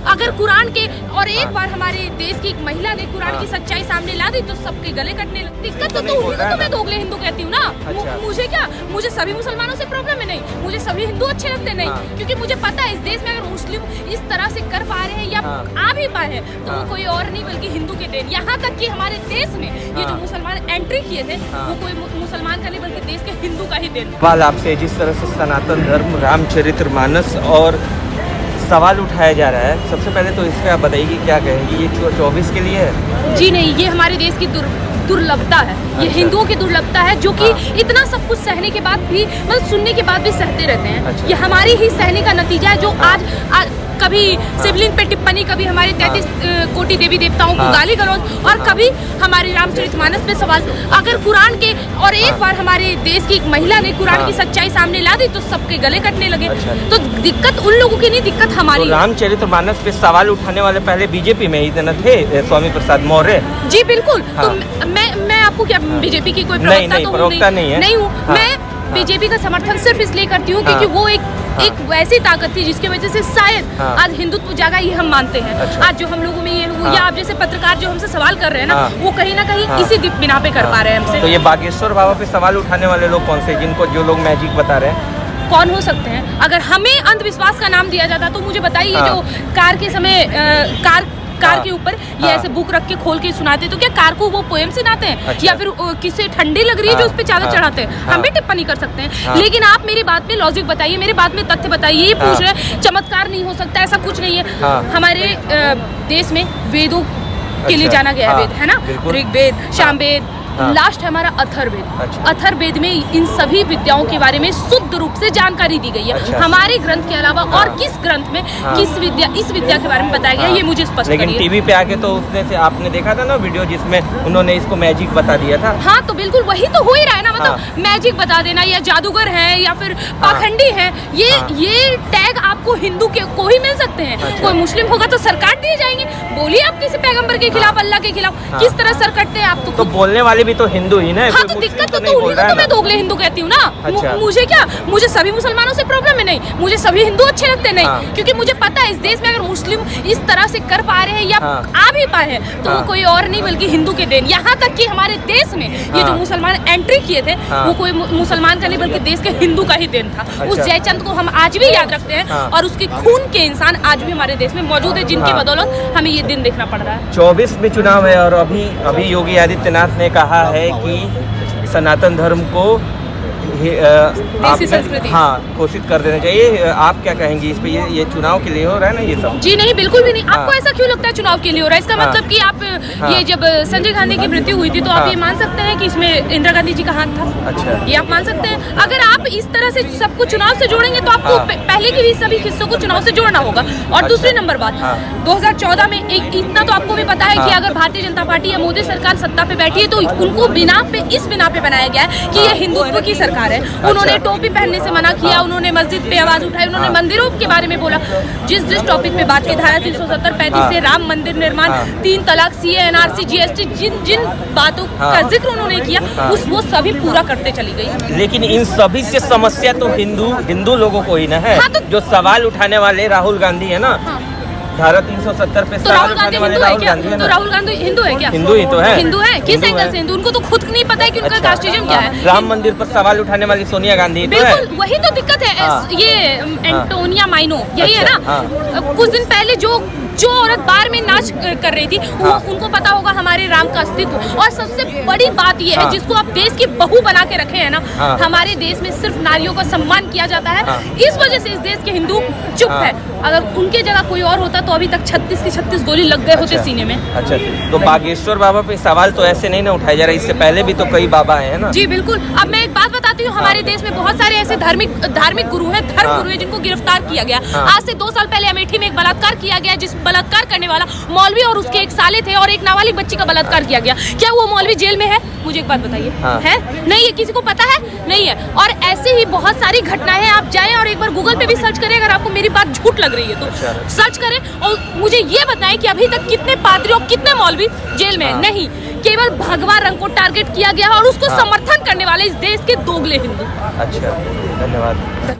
अगर कुरान के और एक बार हमारे देश की एक महिला ने कुरान की सच्चाई सामने ला दी तो सबके गले कटने लगे। दिक्कत तो उन्हीं को तो मैं दोगले हिंदू कहती हूँ ना। मुझे क्या, मुझे सभी मुसलमानों से प्रॉब्लम है नहीं, मुझे सभी हिंदू अच्छे लगते नहीं, क्योंकि मुझे पता है इस देश में अगर मुस्लिम इस तरह से कर पा रहे हैं या आ भी पाए हैं तो वो कोई और नहीं बल्कि हिंदू के देन। यहाँ तक कि हमारे देश में ये जो मुसलमान एंट्री किए थे वो कोई मुसलमान का नहीं बल्कि देश के हिंदू का ही देन। सवाल आपसे, जिस तरह से सनातन धर्म, रामचरितमानस और सवाल उठाया जा रहा है, सबसे पहले तो इस पे आप बताइए कि क्या कहेंगी, ये 24 के लिए है? जी नहीं, ये हमारे देश की दुर्लभता है। ये हिंदुओं की दुर्लभता है जो कि इतना सब कुछ सहने के बाद भी, मतलब सुनने के बाद भी सहते रहते हैं। ये हमारी ही सहने का नतीजा है जो आज कभी शिवलिंग पे टिप्पणी, कभी हमारे 33 कोटि देवी देवताओं को गाली गलौज और कभी हमारे रामचरितमानस पे सवाल। अगर कुरान के और एक बार हमारे देश की एक महिला ने कुरान की सच्चाई सामने ला दी तो सबके गले कटने लगे। तो दिक्कत उन लोगों की नहीं, दिक्कत हमारी। तो रामचरितमानस पे सवाल उठाने वाले पहले बीजेपी में ही थे, स्वामी प्रसाद मौर्य। जी बिल्कुल। तो मैं आपको क्या बीजेपी की कोई प्रवक्ता नहीं हूँ। मैं बीजेपी का समर्थन सिर्फ इसलिए करती हूँ क्योंकि वो एक वैसी ताकत थी जिसकी वजह से शायद आज हिंदुत्व जागा, ये हम मानते हैं। आज जो हम लोगों में ये या आप जैसे पत्रकार जो हमसे सवाल कर रहे हैं ना, वो कहीं ना कहीं इसी बिना पे कर पा रहे हैं हमसे। तो ये बागेश्वर बाबा पे सवाल उठाने वाले लोग कौन से, जिनको जो लोग मैजिक बता रहे हैं, कौन हो सकते हैं? अगर हमें अंधविश्वास का नाम दिया जाता तो मुझे बताइए, जो कार के समय कार के ऊपर ये ऐसे बुक रख के खोल के सुनाते, तो क्या कार को वो पोएम सुनाते हैं? या फिर किसी ठंडी लग रही है जो उस पे चादर चढ़ाते हैं? हम भी टिप्पणी कर सकते हैं, लेकिन आप मेरी बात में लॉजिक बताइए, मेरे बात में तथ्य बताइए। ये पूछ रहे हैं चमत्कार नहीं हो सकता, ऐसा कुछ नहीं है। हमारे देश में वेदों के लिए जाना गया है, वेद है ना, ऋग्वेद, सामवेद, लास्ट है हमारा अथर्ववेद। अथर्ववेद में इन सभी विद्याओं के बारे में शुद्ध रूप से जानकारी दी गई है। हमारे ग्रंथ के अलावा और किस ग्रंथ में इस विद्या के बारे में बताया गया, ये मुझे स्पष्ट करिए। लेकिन टीवी पे आके तो उसने से आपने देखा था ना वीडियो जिसमें उन्होंने इसको मैजिक बता दिया था। हाँ, तो बिल्कुल वही तो हो ही रहा है ना, मतलब मैजिक बता देना या जादूगर है या फिर पाखंडी है, ये टैग आपको हिंदू के को ही मिल सकते हैं। कोई मुस्लिम होगा तो सर काट दिए जाएंगे। बोलिए आप किसी पैगंबर के खिलाफ, अल्लाह के खिलाफ किस तरह सर कटते हैं आप? तो बोलने वाले भी तो हिंदू ही ना। हाँ, तो दिक्कत तो उन्हीं को तो मैं दोगले हिंदू कहती हूँ ना। मुझे क्या, मुझे सभी मुसलमानों से प्रॉब्लम है नहीं, मुझे सभी हिंदू अच्छे लगते नहीं, क्योंकि मुझे पता है इस देश में अगर मुस्लिम इस तरह से कर पा रहे हैं या आ भी पाए हैं तो वो कोई और नहीं बल्कि हिंदू के देन। यहाँ तक कि हमारे देश में ये जो मुसलमान एंट्री किए थे वो कोई मुसलमान का नहीं बल्कि देश के हिंदू का ही देन था। उस जयचंद को हम आज भी याद रखते हैं और उसके खून के इंसान आज भी हमारे देश में मौजूद है, जिनकी बदौलत हमें ये दिन देखना पड़ रहा है। 24 में चुनाव है और अभी योगी आदित्यनाथ ने कहा है कि सनातन धर्म को घोषित कर देना चाहिए। आप क्या कहेंगी इस पे? ये चुनाव के लिए हो रहा है ना ये सब? जी नहीं, बिल्कुल भी नहीं। आपको ऐसा क्यों लगता है चुनाव के लिए हो रहा है? इसका मतलब कि आप ये जब संजय गांधी की मृत्यु हुई थी तो आप ये मान सकते हैं कि इसमें इंदिरा गांधी जी का हाथ था? अच्छा, ये आप मान सकते हैं। अगर आप इस तरह से सबको चुनाव से जोड़ेंगे तो आपको पहले की भी सभी हिस्सों को चुनाव से जोड़ना होगा। और दूसरी नंबर बात, 2014 में इतना तो आपको भी पता है कि अगर भारतीय जनता पार्टी या मोदी सरकार सत्ता पे बैठी है तो उनको इस बिना पे बनाया गया है कि ये हिंदुत्व की सरकार है। उन्होंने टोपी पहनने से मना किया, उन्होंने मस्जिद पे आवाज उठाई, उन्होंने मंदिरों के बारे में बोला। जिस टॉपिक पे बात की, धारा 370, 35 से राम मंदिर निर्माण, 3 तलाक, CA, NRC, GST, जिन बातों का जिक्र उन्होंने किया वो सभी पूरा करते चली गई। लेकिन इन सभी से समस्या तो हिंदू लोगों को ही ना है। जो सवाल उठाने वाले राहुल गांधी है ना, धारा 370 पे राहुल गांधी हिंदू है क्या? तो राहुल गांधी हिंदू है क्या? हिंदू ही तो है। हिंदू है, किस एंगल से हिंदू? उनको तो खुद नहीं पता है कि उनका कास्टिज्म क्या है। राम मंदिर पर सवाल उठाने वाली सोनिया गांधी बिल्कुल वही तो दिक्कत है। ये एंटोनिया माइनो यही है ना। कुछ दिन पहले जो औरत बार में नाच कर रही थी, उनको पता होगा हमारे राम का अस्तित्व। और सबसे बड़ी बात ये है, जिसको आप देश की बहू बना के रखे हैं ना, हमारे देश में सिर्फ नारियों का सम्मान किया जाता है। इस वजह से इस देश के हिंदू चुप है। अगर उनके जगह कोई और होता तो अभी तक 36 की 36 गोली लग गए होते सीने में। अच्छा, तो बागेश्वर बाबा पे सवाल तो ऐसे नहीं ना उठाया जा रहा, इससे पहले भी तो कई बाबा है ना। जी बिल्कुल। अब मैं एक बात बताती हूँ, हमारे देश में बहुत सारे ऐसे धार्मिक गुरु हैं, धर्म गुरु हैं, जिनको गिरफ्तार किया गया। आज से 2 साल पहले अमेठी में एक बलात्कार किया गया, जिस बलात्कार करने वाला मौलवी और उसके एक साले थे और एक नाबालिग बच्ची का बलात्कार किया गया। क्या वो मौलवी जेल में है? मुझे एक बात बताइए, है? नहीं है? किसी को पता है? नहीं है। और ऐसे ही बहुत सारी घटनाएं हैं। आप जाएं और एक बार गूगल पे भी सर्च करें, अगर आपको मेरी बात झूठ लग रही है तो सर्च करें और मुझे ये बताएं कि अभी तक कितने पादरी और कितने मौलवी जेल में है। नहीं, केवल भगवा रंग को टारगेट किया गया और उसको समर्थन करने वाले इस देश के दोगले हिंदू। अच्छा, धन्यवाद।